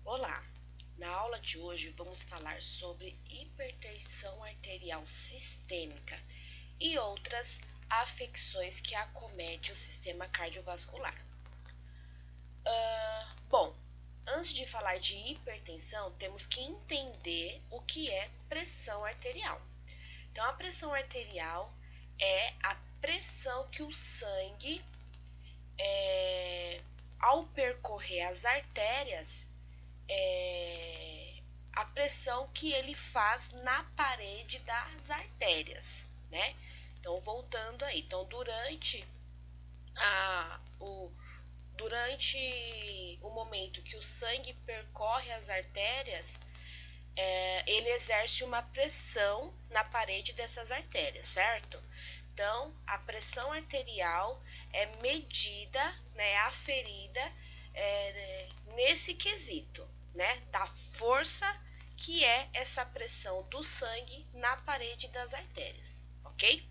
Olá! Na aula de hoje vamos falar sobre hipertensão arterial sistêmica e outras afecções que acometem o sistema cardiovascular. Bom, antes de falar de hipertensão, temos que entender o que é pressão arterial. Então, a pressão arterial é a pressão que o sangue, ao percorrer as artérias, a pressão que ele faz na parede das artérias, né? Então, voltando aí, então durante o momento que o sangue percorre as artérias, ele exerce uma pressão na parede dessas artérias, certo? Então, a pressão arterial é medida, né, aferida nesse quesito, né, da força que é essa pressão do sangue na parede das artérias, ok?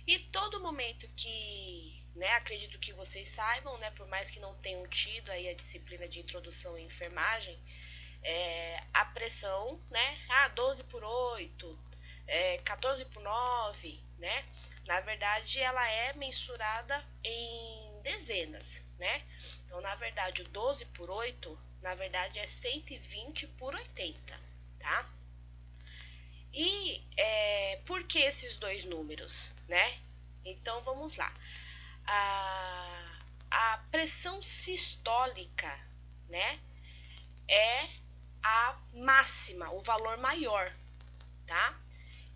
E todo momento que, né, acredito que vocês saibam, né, por mais que não tenham tido aí a disciplina de introdução em enfermagem, a pressão, né, 12 por 8, 14 por 9, né, na verdade ela é mensurada em dezenas, né, então na verdade o 12 por 8, na verdade é 120 por 80, tá? E por que esses dois números, né? Então vamos lá. A pressão sistólica, né, é a máxima, o valor maior, tá?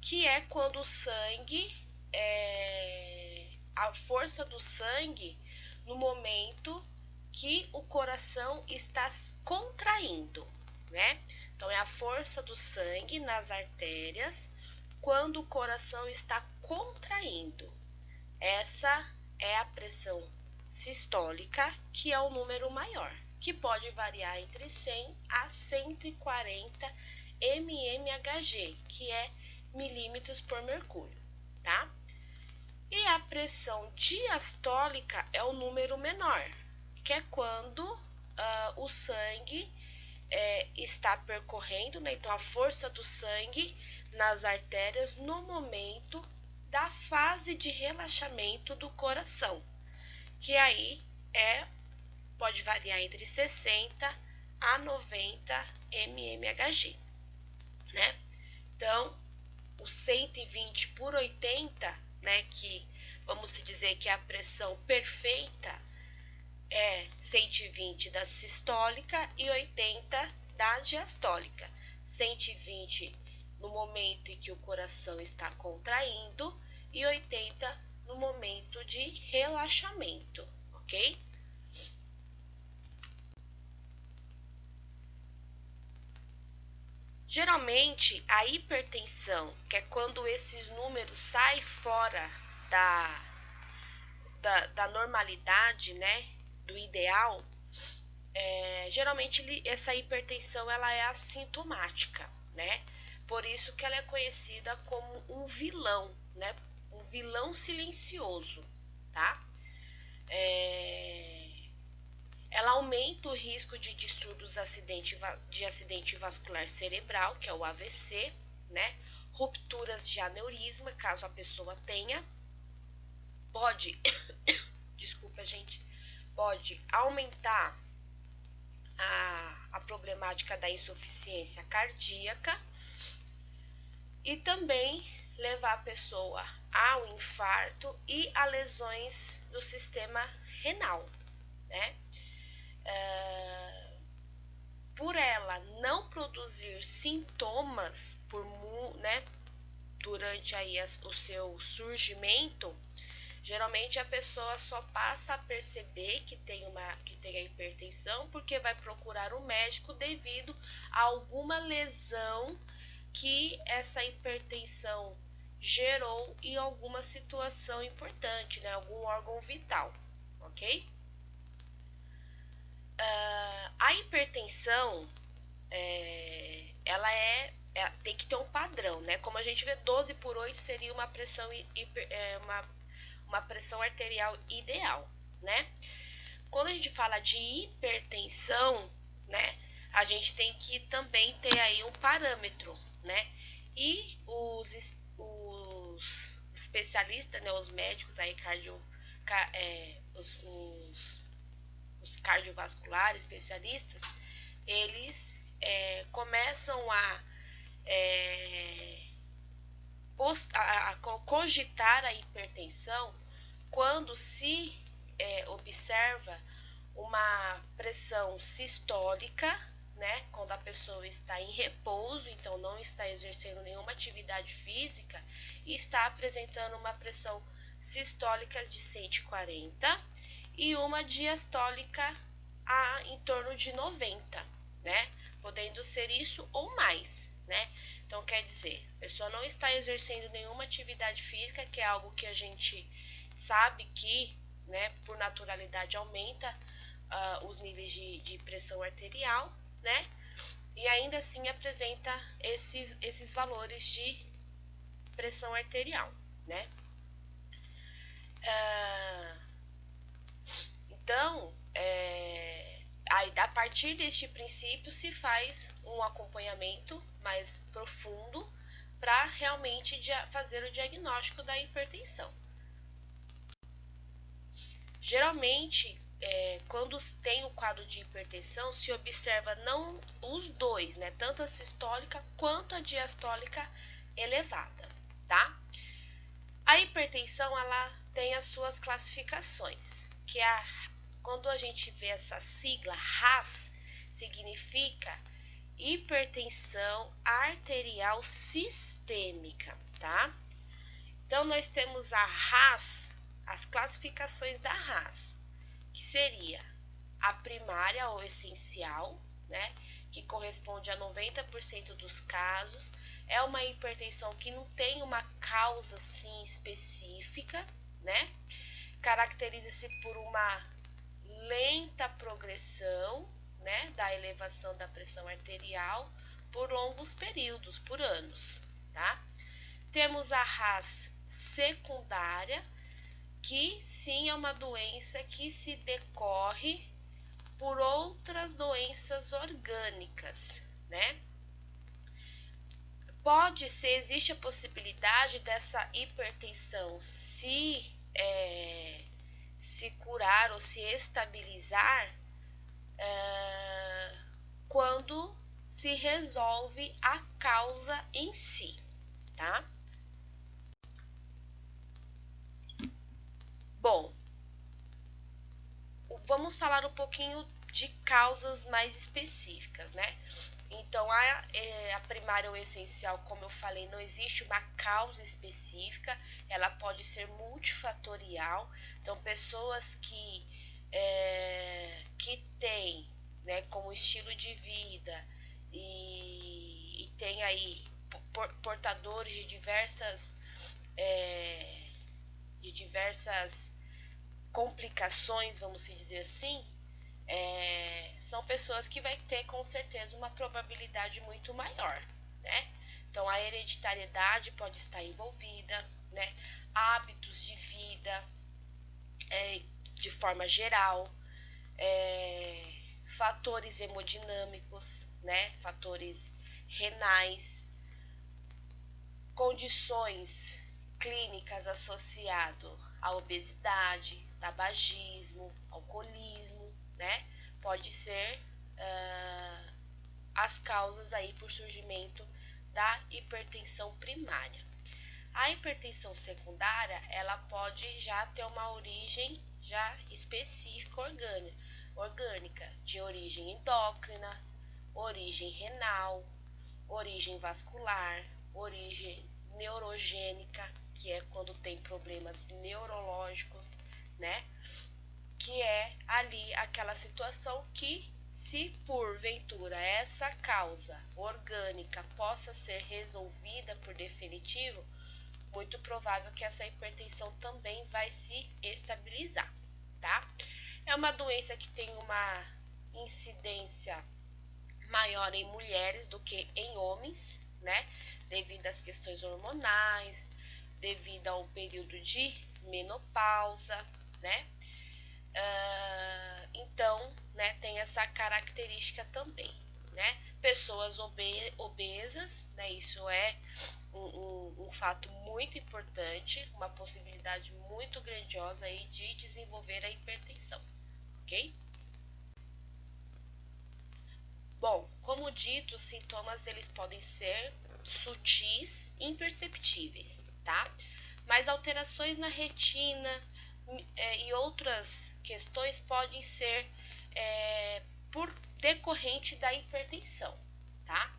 Que é quando o sangue, a força do sangue no momento que o coração está contraindo, né? Então, é a força do sangue nas artérias quando o coração está contraindo. Essa é a pressão sistólica, que é o número maior, que pode variar entre 100 a 140 mmHg, que é milímetros por mercúrio, tá? E a pressão diastólica é o número menor, que é quando o sangue está percorrendo, né? Então a força do sangue nas artérias no momento da fase de relaxamento do coração, que aí pode variar entre 60 a 90 mmHg, né? Então, o 120 por 80, né, que vamos dizer que é a pressão perfeita, é 120 da sistólica e 80 da diastólica. 120 no momento em que o coração está contraindo e 80 no momento de relaxamento, ok? Geralmente, a hipertensão, que é quando esses números saem fora da normalidade, né, do ideal, geralmente essa hipertensão ela é assintomática, né? Por isso que ela é conhecida como um vilão, né? Um vilão silencioso, tá? Ela aumenta o risco de distúrbios de acidente vascular cerebral, que é o AVC, né? Rupturas de aneurisma, caso a pessoa tenha. Pode, desculpa, gente, pode aumentar a problemática da insuficiência cardíaca e também levar a pessoa ao infarto e a lesões do sistema renal, né? Por ela não produzir sintomas né, durante aí o seu surgimento, geralmente a pessoa só passa a perceber que tem a hipertensão porque vai procurar um médico devido a alguma lesão que essa hipertensão gerou em alguma situação importante, né, algum órgão vital, ok? A hipertensão, ela tem que ter um padrão, né? Como a gente vê, 12 por 8 seria uma pressão, uma pressão arterial ideal, né? Quando a gente fala de hipertensão, né, a gente tem que também ter aí um parâmetro, né? E os especialistas, né, os médicos aí os cardiovasculares especialistas, eles começam é, a cogitar a hipertensão quando se observa uma pressão sistólica, né, quando a pessoa está em repouso, então não está exercendo nenhuma atividade física e está apresentando uma pressão sistólica de 140 e uma diastólica em torno de 90, né, podendo ser isso ou mais, né. Então quer dizer, a pessoa não está exercendo nenhuma atividade física, que é algo que a gente sabe que, né, por naturalidade aumenta os níveis de pressão arterial, né? E ainda assim apresenta esses valores de pressão arterial, né? Então, aí, a partir deste princípio se faz um acompanhamento mais profundo para realmente fazer o diagnóstico da hipertensão. Geralmente, quando tem o quadro de hipertensão, se observa não os dois, né, tanto a sistólica quanto a diastólica elevada, tá? A hipertensão, ela tem as suas classificações, que quando a gente vê essa sigla RAS, significa hipertensão arterial sistêmica, tá? Então, nós temos a RAS, as classificações da RAS, que seria a primária ou essencial, né, que corresponde a 90% dos casos, é uma hipertensão que não tem uma causa assim específica, né, caracteriza-se por uma lenta progressão, né, da elevação da pressão arterial por longos períodos, por anos, tá? Temos a RAS secundária, que sim é uma doença que se decorre por outras doenças orgânicas, né? Existe a possibilidade dessa hipertensão se curar ou se estabilizar quando se resolve a causa em si, tá? Bom, vamos falar um pouquinho de causas mais específicas, né? Então, a primária ou essencial, como eu falei, não existe uma causa específica, ela pode ser multifatorial. Então, pessoas que têm, né, como estilo de vida e tem aí portadores de diversas complicações, vamos dizer assim, são pessoas que vai ter com certeza uma probabilidade muito maior, né? Então a hereditariedade pode estar envolvida, né? Hábitos de vida, de forma geral, fatores hemodinâmicos, né? Fatores renais, condições clínicas associadas à obesidade, tabagismo, alcoolismo, né? Pode ser as causas aí por surgimento da hipertensão primária. A hipertensão secundária, ela pode já ter uma origem já específica orgânica, de origem endócrina, origem renal, origem vascular, origem neurogênica, que é quando tem problemas neurológicos, né? Que é ali aquela situação que, se porventura essa causa orgânica possa ser resolvida por definitivo, muito provável que essa hipertensão também vai se estabilizar, tá? É uma doença que tem uma incidência maior em mulheres do que em homens, né? Devido às questões hormonais, devido ao período de menopausa, né? Então, né, tem essa característica também. né? Pessoas obesas, né? Isso é um fato muito importante, uma possibilidade muito grandiosa aí de desenvolver a hipertensão, ok? Bom, como dito, os sintomas eles podem ser sutis, imperceptíveis, tá? Mas alterações na retina e outras questões podem ser por decorrente da hipertensão, tá?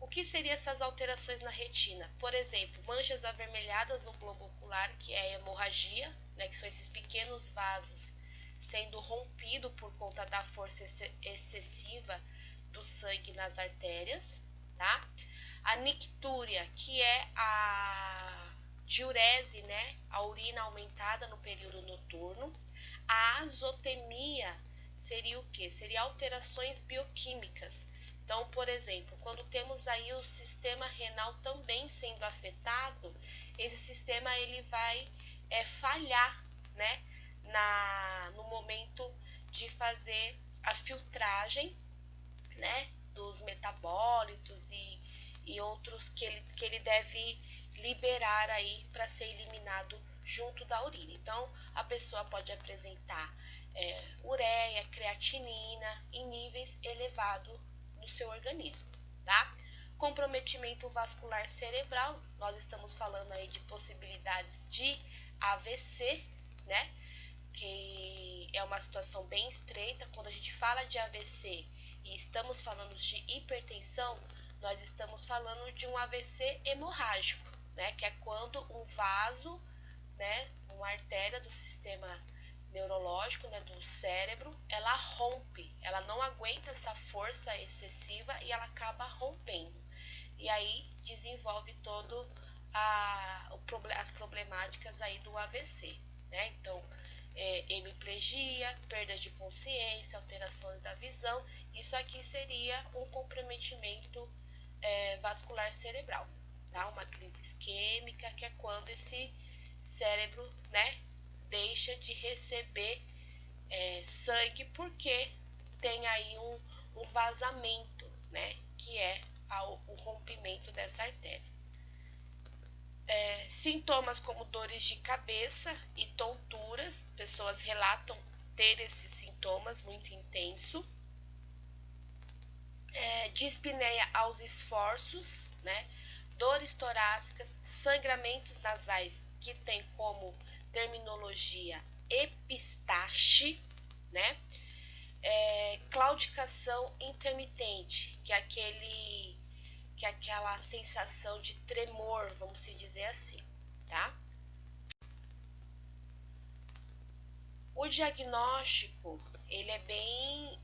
O que seriam essas alterações na retina? Por exemplo, manchas avermelhadas no globo ocular, que é a hemorragia, né, que são esses pequenos vasos sendo rompidos por conta da força excessiva do sangue nas artérias, tá? A nictúria, que é a diurese, né, a urina aumentada no período noturno. A azotemia seria o que? Seria alterações bioquímicas. Então, por exemplo, quando temos aí o sistema renal também sendo afetado, esse sistema ele vai falhar, né, no momento de fazer a filtragem, né, dos metabólitos e outros que ele deve liberar aí para ser eliminado junto da urina. Então, a pessoa pode apresentar ureia, creatinina em níveis elevados no seu organismo, tá? Comprometimento vascular cerebral, nós estamos falando aí de possibilidades de AVC, né? Que é uma situação bem estreita. Quando a gente fala de AVC e estamos falando de hipertensão, nós estamos falando de um AVC hemorrágico, né? Que é quando um vaso, né, uma artéria do sistema neurológico, né, do cérebro, ela rompe, ela não aguenta essa força excessiva e ela acaba rompendo. E aí desenvolve todo as problemáticas aí do AVC, né? Então, hemiplegia, perda de consciência, alterações da visão, isso aqui seria um comprometimento vascular cerebral, tá? Uma crise isquêmica, que é quando esse cérebro, né, deixa de receber sangue porque tem aí um vazamento, né, que é o rompimento dessa artéria. Sintomas como dores de cabeça e tonturas, pessoas relatam ter esses sintomas muito intenso. Dispneia aos esforços, né? Dores torácicas, sangramentos nasais, que tem como terminologia epistaxe, né? Claudicação intermitente, que é aquela sensação de tremor, vamos se dizer assim, tá? O diagnóstico, ele é bem,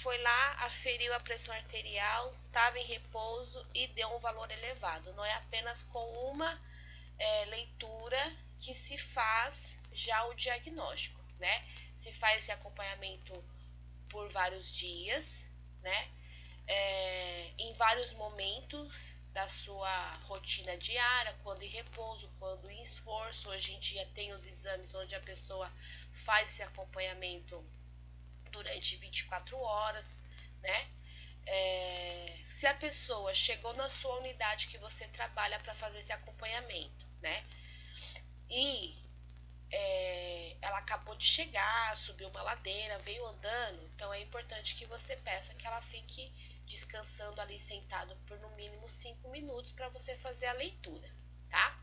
foi lá, aferiu a pressão arterial, estava em repouso e deu um valor elevado. Não é apenas com uma leitura que se faz já o diagnóstico, né? Se faz esse acompanhamento por vários dias, né? Em vários momentos da sua rotina diária, quando em repouso, quando em esforço. Hoje em dia tem os exames onde a pessoa faz esse acompanhamento durante 24 horas, né? Se a pessoa chegou na sua unidade que você trabalha para fazer esse acompanhamento, né? E ela acabou de chegar, subiu uma ladeira, veio andando, então é importante que você peça que ela fique descansando ali sentado por no mínimo 5 minutos para você fazer a leitura, tá?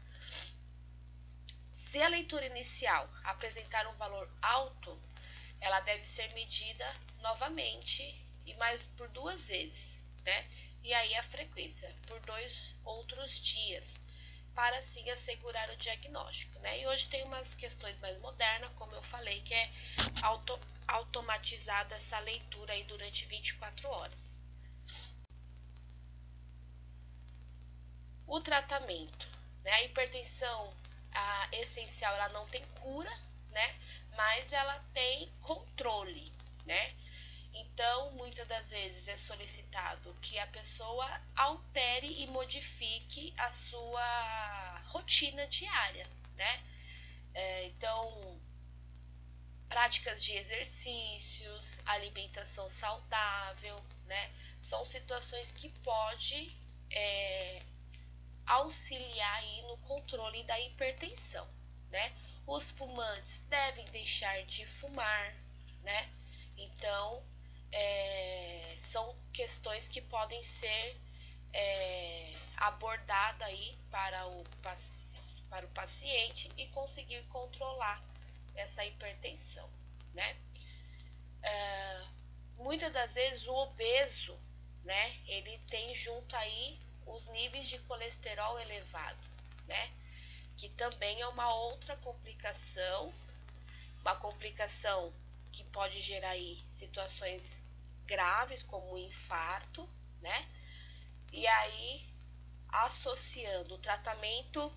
Se a leitura inicial apresentar um valor alto, ela deve ser medida novamente e mais por 2 vezes, né? E aí a frequência por 2 outros dias, para assim assegurar o diagnóstico, né? E hoje tem umas questões mais modernas, como eu falei, que é automatizada essa leitura aí durante 24 horas. O tratamento, né? A hipertensão essencial, ela não tem cura, né? Mas ela tem controle, né? Então, muitas das vezes é solicitado que a pessoa altere e modifique a sua rotina diária, né? Então, práticas de exercícios, alimentação saudável, né? São situações que pode auxiliar aí no controle da hipertensão, né? Os fumantes devem deixar de fumar, né? Então, são questões que podem ser abordadas aí para o paciente e conseguir controlar essa hipertensão, né? Muitas das vezes o obeso, né, ele tem junto aí os níveis de colesterol elevado, né, que também é uma outra complicação, que pode gerar aí situações graves como o infarto, né, e aí associando o tratamento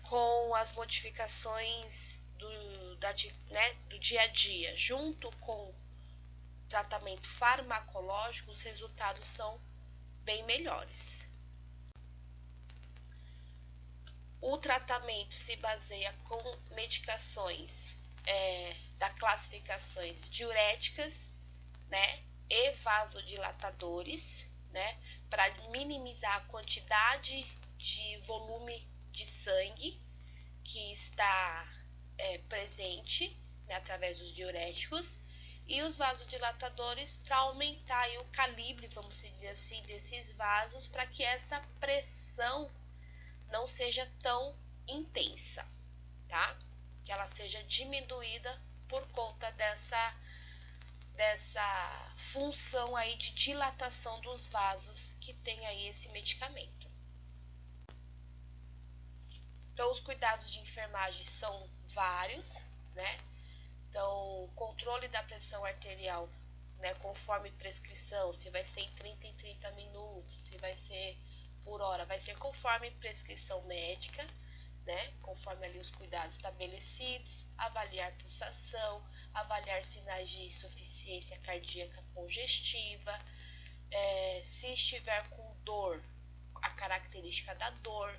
com as modificações do dia a dia, junto com tratamento farmacológico, os resultados são bem melhores. O tratamento se baseia com medicações da classificações diuréticas, né, e vasodilatadores, né, para minimizar a quantidade de volume de sangue que está presente, né, através dos diuréticos, e os vasodilatadores para aumentar aí o calibre, vamos dizer assim, desses vasos, para que essa pressão não seja tão intensa, tá? Que ela seja diminuída por conta dessa função aí de dilatação dos vasos que tem aí esse medicamento. Então, os cuidados de enfermagem são vários, né? Então, controle da pressão arterial, né, conforme prescrição, se vai ser em 30 minutos, se vai ser por hora, vai ser conforme prescrição médica, né, conforme ali os cuidados estabelecidos, avaliar pulsação, avaliar sinais de insuficiência cardíaca congestiva, se estiver com dor, a característica da dor,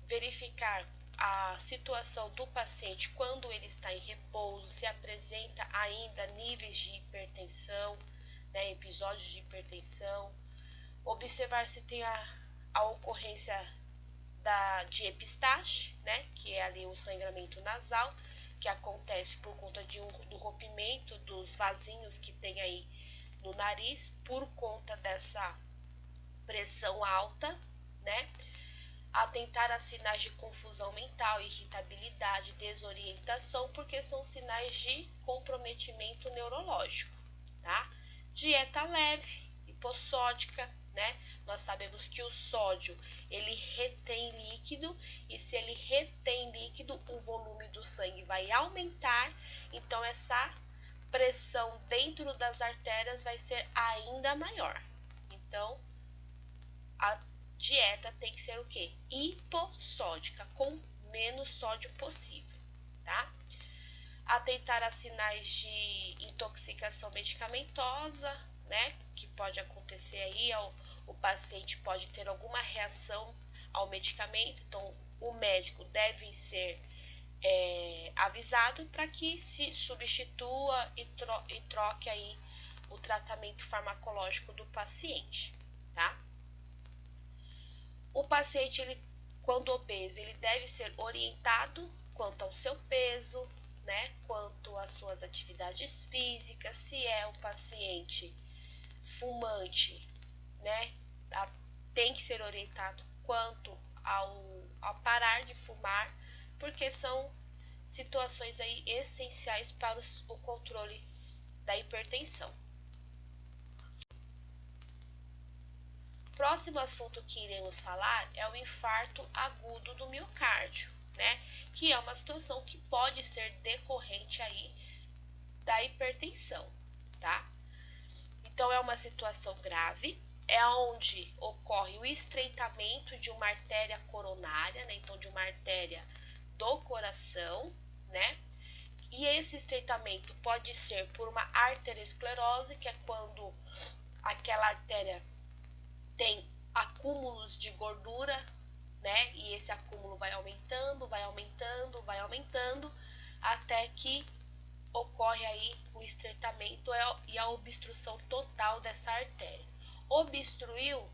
verificar a situação do paciente quando ele está em repouso, se apresenta ainda níveis de hipertensão, né, episódios de hipertensão, observar se tem a ocorrência de epistaxe, né, que é ali o sangramento nasal, que acontece por conta do rompimento dos vasinhos que tem aí no nariz, por conta dessa pressão alta, né? Atentar a sinais de confusão mental, irritabilidade, desorientação, porque são sinais de comprometimento neurológico, tá? Dieta leve, hipossódica, né? Nós sabemos que o sódio, ele retém líquido, e se ele retém líquido, o volume do sangue vai aumentar, então essa pressão dentro das artérias vai ser ainda maior. Então, a dieta tem que ser o quê? Hipossódica, com menos sódio possível, tá? Atentar a sinais de intoxicação medicamentosa, né? Que pode acontecer aí, o paciente pode ter alguma reação ao medicamento, então o médico deve ser avisado para que se substitua e troque aí o tratamento farmacológico do paciente, tá? O paciente, quando obeso, ele deve ser orientado quanto ao seu peso, né? Quanto às suas atividades físicas, se é um paciente fumante, né? Tem que ser orientado quanto ao parar de fumar, porque são situações aí essenciais para o controle da hipertensão. Próximo assunto que iremos falar é o infarto agudo do miocárdio, né? Que é uma situação que pode ser decorrente aí da hipertensão, tá? Então é uma situação grave, é onde ocorre o estreitamento de uma artéria coronária, né? Então de uma artéria do coração, né? E esse estreitamento pode ser por uma arteriosclerose, que é quando aquela artéria tem acúmulos de gordura, né? E esse acúmulo vai aumentando, até que ocorre aí o estreitamento e a obstrução total dessa artéria. Obstruiu,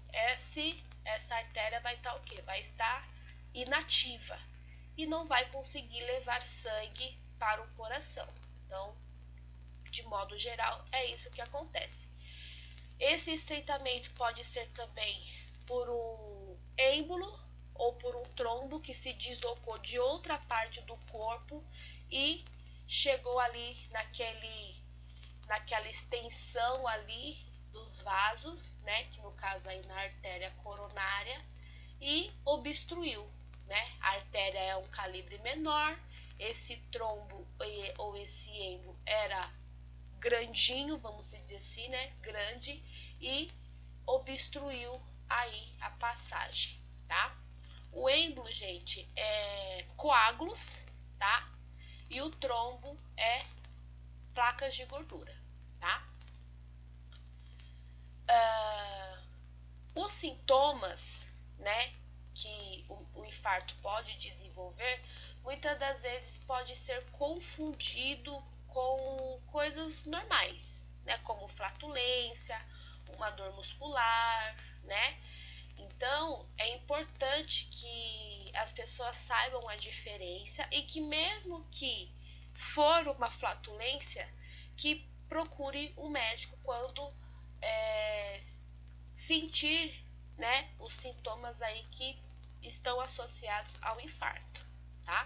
essa artéria vai estar o quê? Vai estar inativa e não vai conseguir levar sangue para o coração. Então, de modo geral, é isso que acontece. Esse estreitamento pode ser também por um êmbolo ou por um trombo que se deslocou de outra parte do corpo e chegou ali naquela extensão ali dos vasos, né, que no caso aí na artéria coronária, e obstruiu, né? A artéria é um calibre menor, esse trombo ou esse êmbolo era grandinho, vamos dizer assim, né, grande, e obstruiu aí a passagem, tá? O êmbolo, gente, é coágulos, tá? E o trombo é placas de gordura, tá? Os sintomas, né, que o infarto pode desenvolver, muitas das vezes pode ser confundido com coisas normais, né, como flatulência, uma dor muscular, né? Então, é importante que as pessoas saibam a diferença e que mesmo que for uma flatulência, que procure um médico quando sentir, né, os sintomas aí que estão associados ao infarto, tá?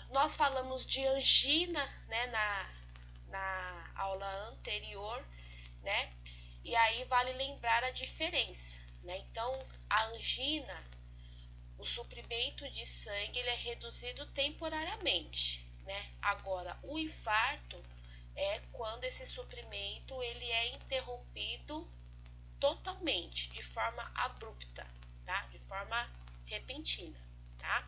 Nós falamos de angina, né, na aula anterior, né? E aí vale lembrar a diferença, né? Então, a angina, o suprimento de sangue, ele é reduzido temporariamente, né? Agora, o infarto é quando esse suprimento ele é interrompido totalmente, de forma abrupta, tá? De forma repentina, tá?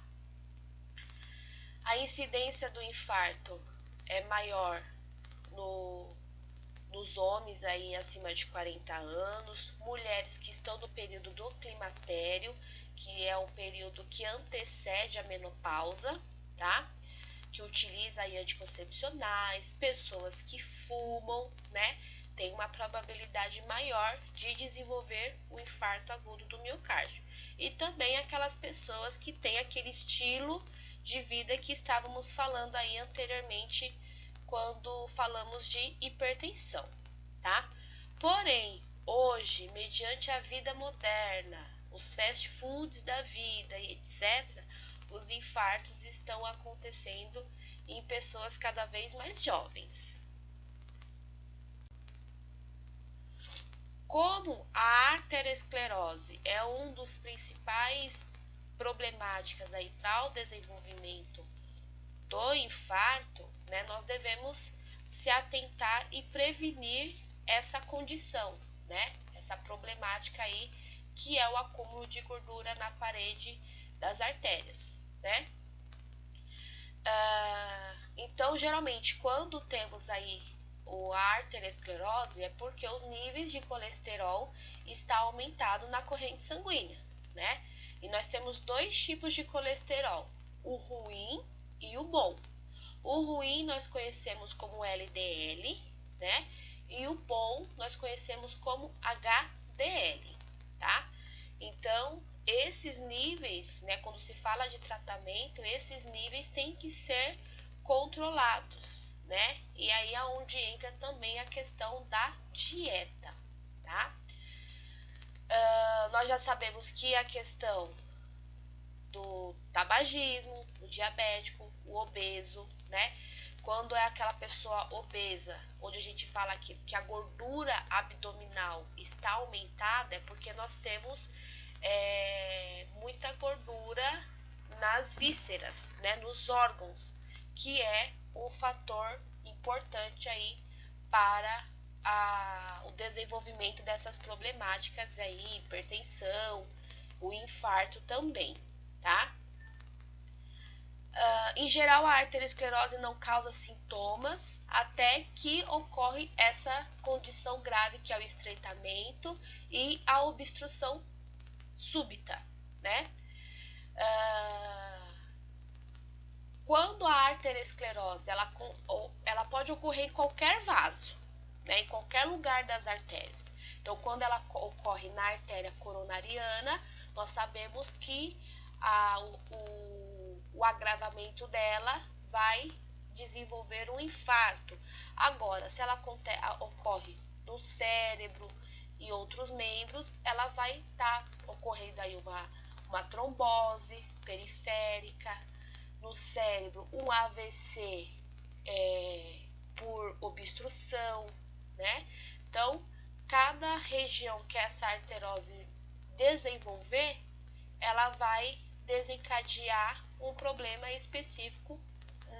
A incidência do infarto é maior nos homens aí acima de 40 anos, mulheres que estão no período do climatério, que é um período que antecede a menopausa, tá? Que utiliza aí anticoncepcionais, pessoas que fumam, né? Tem uma probabilidade maior de desenvolver o infarto agudo do miocárdio. E também aquelas pessoas que têm aquele estilo de vida que estávamos falando aí anteriormente quando falamos de hipertensão, tá? Porém, hoje, mediante a vida moderna, os fast foods da vida e etc., os infartos estão acontecendo em pessoas cada vez mais jovens. Como a arteriosclerose é um dos principais problemáticas aí para o desenvolvimento do infarto, né, nós devemos se atentar e prevenir essa condição, né, essa problemática aí que é o acúmulo de gordura na parede das artérias, né? Então, geralmente, quando temos aí a arteriosclerose, é porque os níveis de colesterol estão aumentados na corrente sanguínea, né? E nós temos dois tipos de colesterol, o ruim e o bom. O ruim nós conhecemos como LDL, né? E o bom nós conhecemos como HDL, tá? Então, esses níveis, né, quando se fala de tratamento, esses níveis têm que ser controlados, né? E aí é onde entra também a questão da dieta, tá? Nós já sabemos que a questão do tabagismo, o diabético, o obeso, né? Quando é aquela pessoa obesa, onde a gente fala que a gordura abdominal está aumentada, é porque nós temos muita gordura nas vísceras, né? Nos órgãos, que é um fator importante aí para o desenvolvimento dessas problemáticas aí, hipertensão, o infarto também, tá? Em geral, a arteriosclerose não causa sintomas até que ocorre essa condição grave que é o estreitamento e a obstrução súbita, né? Quando a arteriosclerose, ela pode ocorrer em qualquer vaso, né, em qualquer lugar das artérias. Então, quando ela ocorre na artéria coronariana, nós sabemos que o agravamento dela vai desenvolver um infarto. Agora, se ela ocorre no cérebro e outros membros, ela vai estar ocorrendo aí uma trombose periférica, no cérebro um AVC por obstrução, né? Então, cada região que essa arterose desenvolver, ela vai desencadear um problema específico,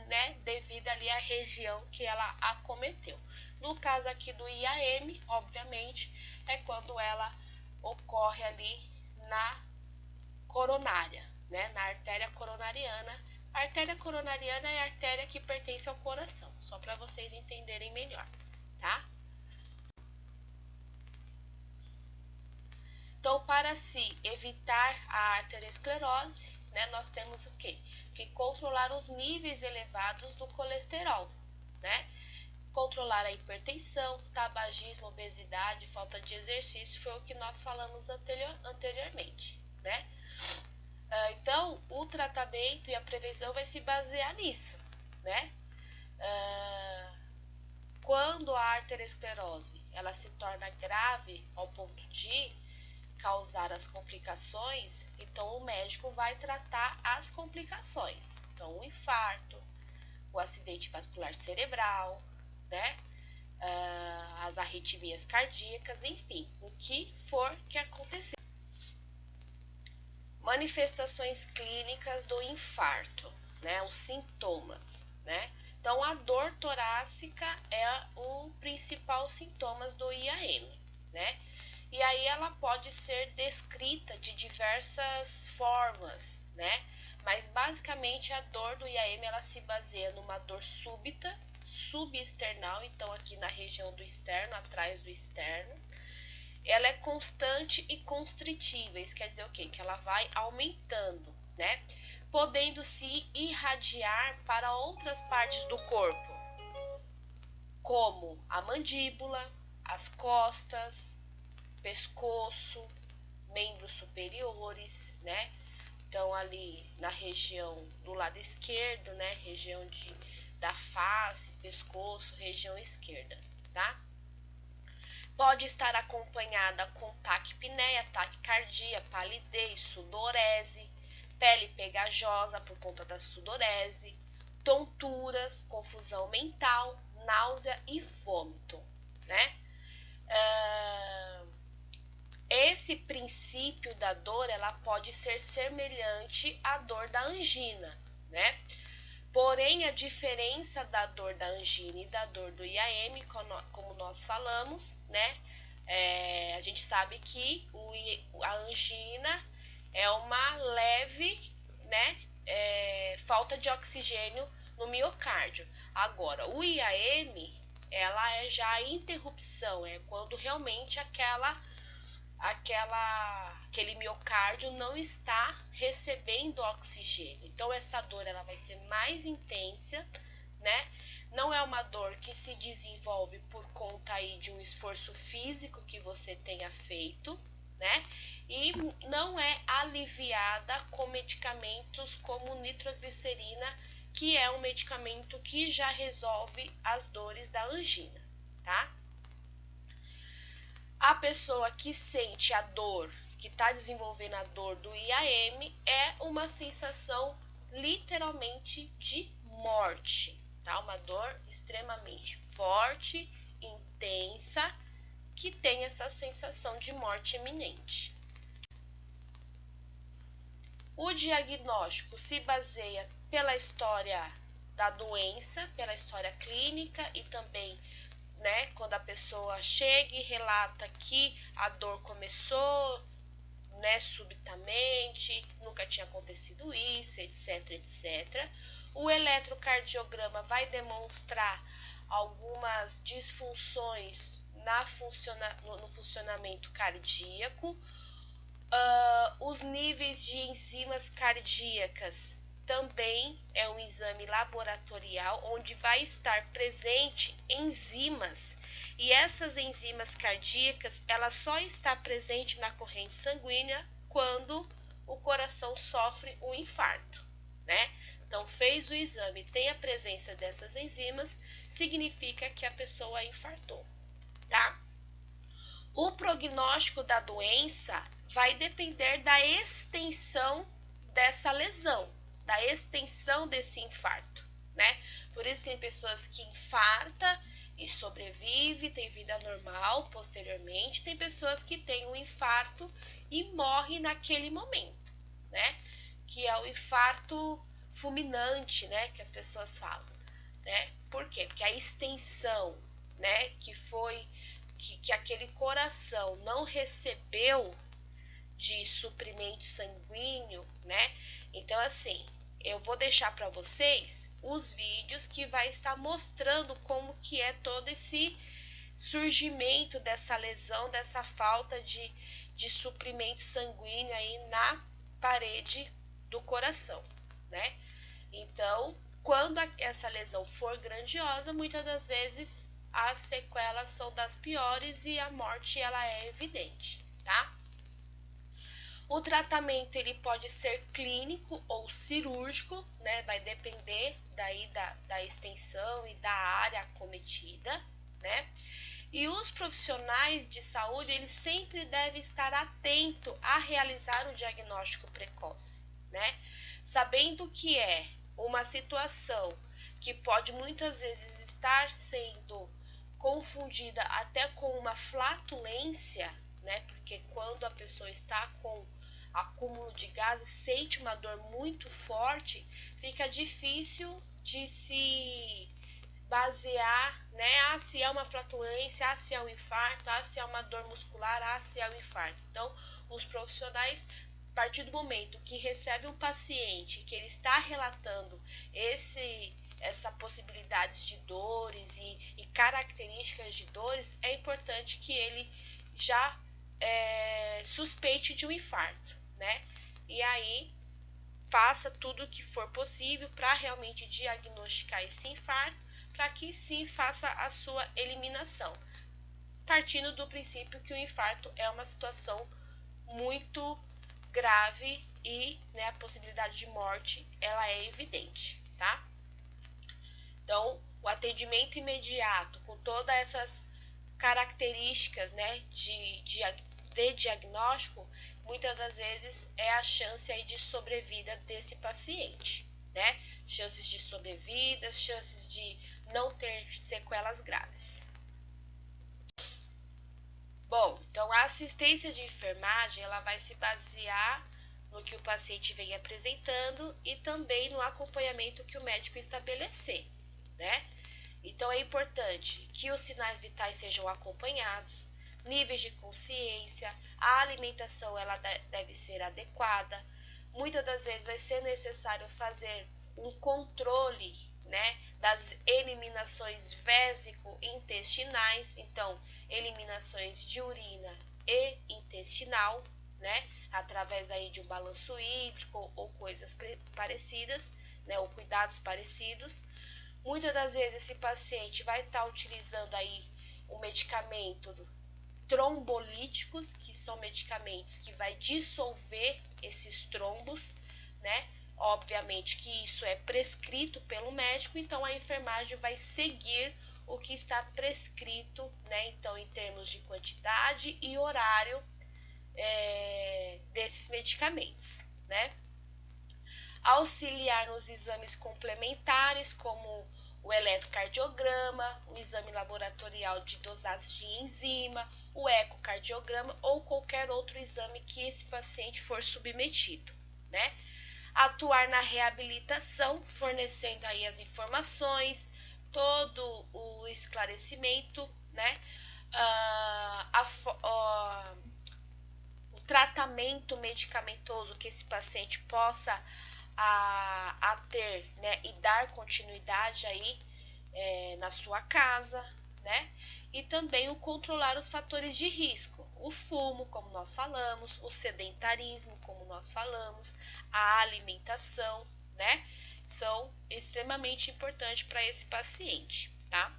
né, devido ali à região que ela acometeu. No caso aqui do IAM, obviamente, é quando ela ocorre ali na coronária, né, na artéria coronariana. A artéria coronariana é a artéria que pertence ao coração, só para vocês entenderem melhor, tá? Então, para se evitar a arteriosclerose, né, nós temos o quê? Que controlar os níveis elevados do colesterol, né? Controlar a hipertensão, tabagismo, obesidade, falta de exercício, foi o que nós falamos anteriormente, né? Então, o tratamento e a prevenção vai se basear nisso, né? Quando a arteriosclerose ela se torna grave ao ponto de causar as complicações, então o médico vai tratar as complicações. Então, o infarto, o acidente vascular cerebral, né? As arritmias cardíacas, enfim, o que for que acontecer. Manifestações clínicas do infarto, né? Os sintomas, né? Então, a dor torácica é o principal sintoma do IAM, né? E aí ela pode ser descrita de diversas formas, né? Mas basicamente a dor do IAM ela se baseia numa dor súbita, subesternal, então aqui na região do externo, atrás do externo. Ela é constante e constritiva, isso quer dizer o quê? Que ela vai aumentando, né? Podendo se irradiar para outras partes do corpo, como a mandíbula, as costas, pescoço, membros superiores, né? Então ali na região do lado esquerdo, né? Região da face, pescoço, região esquerda, tá? Pode estar acompanhada com taquipneia, taquicardia, palidez, sudorese, pele pegajosa por conta da sudorese, tonturas, confusão mental, náusea e vômito, né? Esse princípio da dor, ela pode ser semelhante à dor da angina, né? Porém, a diferença da dor da angina e da dor do IAM, como nós falamos, né? A gente sabe que a angina é uma leve, né? Falta de oxigênio no miocárdio. Agora, o IAM, ela é já a interrupção, é quando realmente aquele miocárdio não está recebendo oxigênio. Então essa dor ela vai ser mais intensa, né? Não é uma dor que se desenvolve por conta aí de um esforço físico que você tenha feito, né? E não é aliviada com medicamentos como nitroglicerina, que é um medicamento que já resolve as dores da angina, tá? A pessoa que sente a dor, que está desenvolvendo a dor do IAM, é uma sensação literalmente de morte, tá? Uma dor extremamente forte, intensa, que tem essa sensação de morte iminente. O diagnóstico se baseia pela história da doença, pela história clínica e também, né, quando a pessoa chega e relata que a dor começou, né, subitamente, nunca tinha acontecido isso, etc, etc. O eletrocardiograma vai demonstrar algumas disfunções no funcionamento cardíaco. Os níveis de enzimas cardíacas também é um exame laboratorial onde vai estar presente enzimas. E essas enzimas cardíacas, ela só está presente na corrente sanguínea quando o coração sofre um infarto, né? Então, fez o exame, tem a presença dessas enzimas, significa que a pessoa infartou, tá? O prognóstico da doença vai depender da extensão dessa lesão, da extensão desse infarto, né? Por isso tem pessoas que infartam e sobrevive, tem vida normal posteriormente, tem pessoas que têm um infarto e morrem naquele momento, né? Que é o infarto fulminante, né? Que as pessoas falam, né? Por quê? Porque a extensão, né? Que aquele coração não recebeu de suprimento sanguíneo, né? Então, assim, eu vou deixar para vocês os vídeos que vai estar mostrando como que é todo esse surgimento dessa lesão, dessa falta de suprimento sanguíneo aí na parede do coração, né? Então, quando essa lesão for grandiosa, muitas das vezes as sequelas são das piores e a morte ela é evidente, tá? O tratamento ele pode ser clínico ou cirúrgico, né? Vai depender daí da extensão e da área acometida, né? E os profissionais de saúde, eles sempre devem estar atentos a realizar o diagnóstico precoce, né? Sabendo que é uma situação que pode muitas vezes estar sendo confundida até com uma flatulência, né? Porque quando a pessoa está com acúmulo de gases, sente uma dor muito forte, fica difícil de se basear, né? Ah, se é uma flatulência, ah, se é um infarto, ah, se é uma dor muscular, ah, se é um infarto. Então, os profissionais, a partir do momento que recebe um paciente que ele está relatando essa possibilidade de dores e características de dores, é importante que ele já suspeite de um infarto, né? E aí faça tudo o que for possível para realmente diagnosticar esse infarto, para que sim faça a sua eliminação, partindo do princípio que o infarto é uma situação muito grave e, né, a possibilidade de morte ela é evidente, tá? Então, o atendimento imediato com todas essas características, né, de diagnóstico, muitas das vezes é a chance aí de sobrevida desse paciente, né? Chances de sobrevida, chances de não ter sequelas graves. Bom, então a assistência de enfermagem ela vai se basear no que o paciente vem apresentando e também no acompanhamento que o médico estabelecer, né? Então é importante que os sinais vitais sejam acompanhados, níveis de consciência, a alimentação ela deve ser adequada. Muitas das vezes vai ser necessário fazer um controle, né, das eliminações vésico-intestinais, então eliminações de urina e intestinal, né, através aí de um balanço hídrico ou coisas parecidas, né, ou cuidados parecidos. Muitas das vezes esse paciente vai estar utilizando aí o medicamento trombolíticos, que são medicamentos que vai dissolver esses trombos, né? Obviamente que isso é prescrito pelo médico, então a enfermagem vai seguir o que está prescrito, né? Então, em termos de quantidade e horário desses medicamentos, né? Auxiliar nos exames complementares, como o eletrocardiograma, o exame laboratorial de dosagem de enzima, o ecocardiograma ou qualquer outro exame que esse paciente for submetido, né? Atuar na reabilitação, fornecendo aí as informações, todo o esclarecimento, né? O tratamento medicamentoso que esse paciente possa a ter, né, e dar continuidade aí na sua casa, né? E também o controlar os fatores de risco, o fumo, como nós falamos, o sedentarismo, como nós falamos, a alimentação, né, são extremamente importantes para esse paciente, tá?